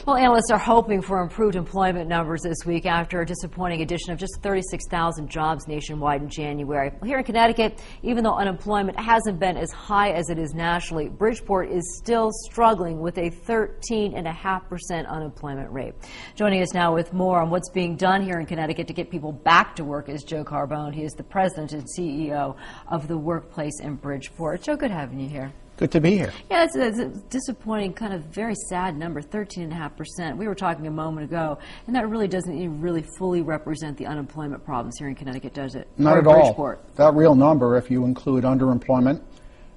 Well, analysts are hoping for improved employment numbers this week after a disappointing addition of just 36,000 jobs nationwide in January. Well, here in Connecticut, even though unemployment hasn't been as high as it is nationally, Bridgeport is still struggling with a 13.5% unemployment rate. Joining us now with more on what's being done here in Connecticut to get people back to work is Joe Carbone. He is the president and CEO of the WorkPlace in Bridgeport. Joe, good having you here. Good to be here. Yeah, it's a disappointing, kind of very sad number, 13.5%. We were talking a moment ago, and that really doesn't even really fully represent the unemployment problems here in Connecticut, does it? Not at all. That real number, if you include underemployment,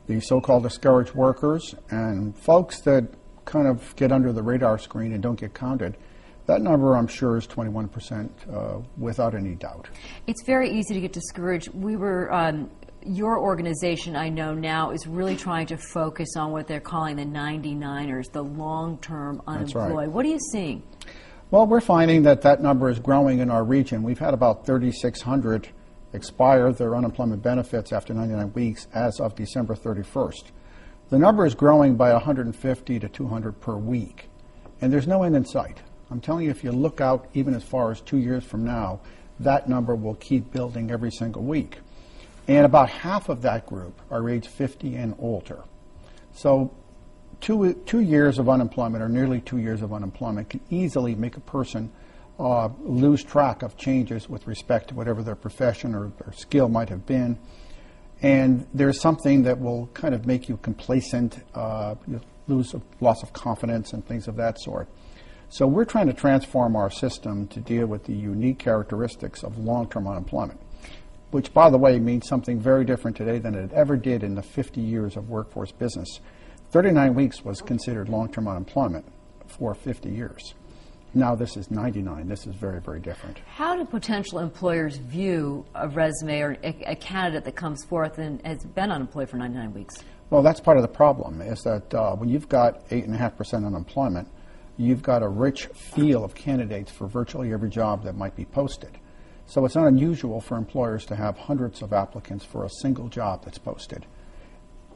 the so-called discouraged workers, and folks that kind of get under the radar screen and don't get counted, that number, I'm sure, is 21% without any doubt. It's very easy to get discouraged. Your organization, I know now, is really trying to focus on what they're calling the 99ers, the long-term unemployed. That's right. What are you seeing? Well, we're finding that that number is growing in our region. We've had about 3,600 expire their unemployment benefits after 99 weeks as of December 31st. The number is growing by 150 to 200 per week, and there's no end in sight. I'm telling you, if you look out even as far as 2 years from now, that number will keep building every single week. And about half of that group are age 50 and older. So two years of unemployment, or nearly 2 years of unemployment, can easily make a person lose track of changes with respect to whatever their profession or their skill might have been. And there's something that will kind of make you complacent, you lose a loss of confidence and things of that sort. So we're trying to transform our system to deal with the unique characteristics of long-term unemployment, which, by the way, means something very different today than it ever did in the 50 years of workforce business. 39 weeks was considered long-term unemployment for 50 years. Now this is 99. This is very, very different. How do potential employers view a resume or a candidate that comes forth and has been unemployed for 99 weeks? Well, that's part of the problem, is that when you've got 8.5% unemployment, you've got a rich field of candidates for virtually every job that might be posted. So it's not unusual for employers to have hundreds of applicants for a single job that's posted.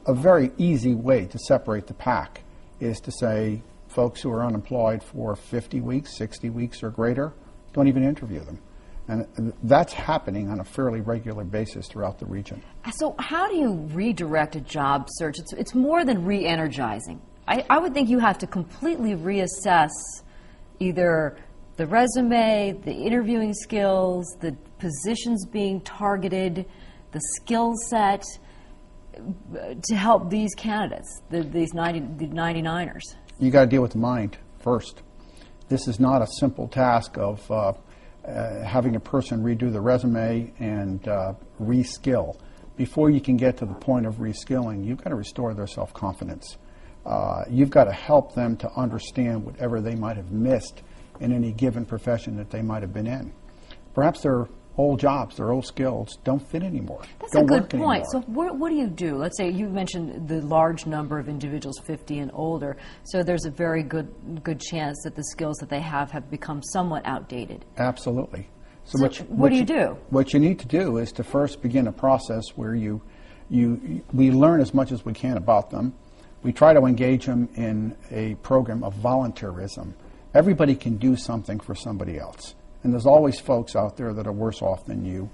A very easy way to separate the pack is to say folks who are unemployed for 50 weeks, 60 weeks or greater, don't even interview them. And that's happening on a fairly regular basis throughout the region. So how do you redirect a job search? It's more than re-energizing. I would think you have to completely reassess either the resume, the interviewing skills, the positions being targeted, the skill set to help these candidates, these 99ers. You got to deal with the mind first. This is not a simple task of having a person redo the resume and reskill. Before you can get to the point of reskilling, you've got to restore their self-confidence. You've got to help them to understand whatever they might have missed in any given profession that they might have been in. Perhaps their old jobs, their old skills don't fit anymore. That's a good point. So what do you do? Let's say you mentioned the large number of individuals 50 and older, so there's a very good chance that the skills that they have become somewhat outdated. Absolutely. So what do you do? What you need to do is to first begin a process where we learn as much as we can about them. We try to engage them in a program of volunteerism. Everybody can do something for somebody else. And there's always folks out there that are worse off than you.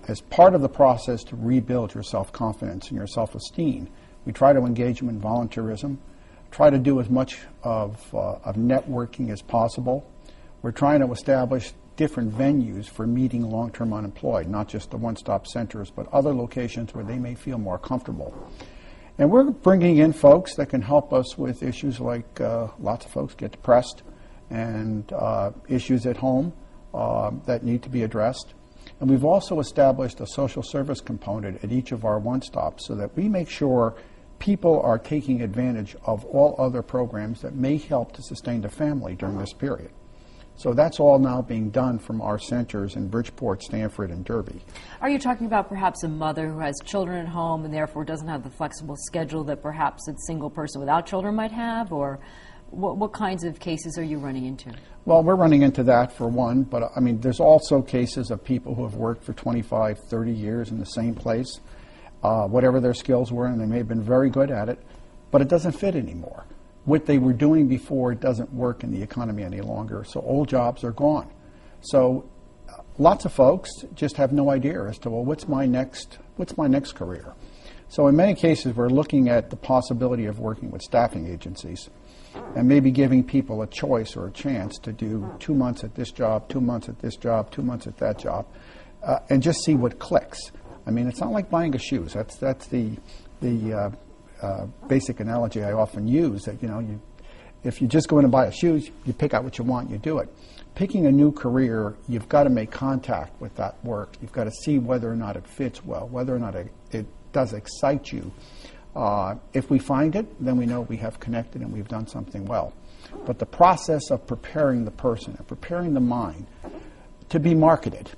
As part of the process to rebuild your self-confidence and your self-esteem, we try to engage them in volunteerism, try to do as much of networking as possible. We're trying to establish different venues for meeting long-term unemployed, not just the one-stop centers, but other locations where they may feel more comfortable. And we're bringing in folks that can help us with issues like lots of folks get depressed and issues at home that need to be addressed. And we've also established a social service component at each of our one-stops so that we make sure people are taking advantage of all other programs that may help to sustain the family during this period. So that's all now being done from our centers in Bridgeport, Stamford, and Derby. Are you talking about perhaps a mother who has children at home and therefore doesn't have the flexible schedule that perhaps a single person without children might have? Or what kinds of cases are you running into? Well, we're running into that for one, but I mean, there's also cases of people who have worked for 25, 30 years in the same place, whatever their skills were, and they may have been very good at it, but it doesn't fit anymore. what they were doing before doesn't work in the economy any longer, so old jobs are gone. So lots of folks just have no idea as to, well, what's my next career? So in many cases, we're looking at the possibility of working with staffing agencies and maybe giving people a choice or a chance to do 2 months at this job, 2 months at this job, 2 months at that job, and just see what clicks. I mean, it's not like buying a shoes. That's the basic analogy I often use. That if you just go in and buy a shoes, you pick out what you want, you do it. Picking a new career, you've got to make contact with that work. You've got to see whether or not it fits well, whether or not it does excite you. If we find it, then we know we have connected and we've done something well. But the process of preparing the person and preparing the mind to be marketed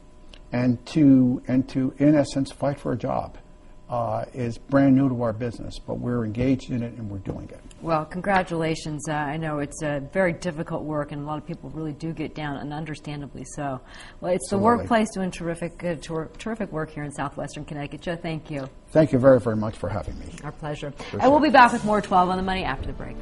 and to in essence fight for a job is brand new to our business, but we're engaged in it and we're doing it. Well, congratulations. I know it's very difficult work, and a lot of people really do get down, and understandably so. Well, it's Absolutely. the WorkPlace doing terrific work here in southwestern Connecticut. Joe, thank you. Thank you very, very much for having me. Our pleasure. Appreciate And we'll be it. back with more 12 on the Money after the break.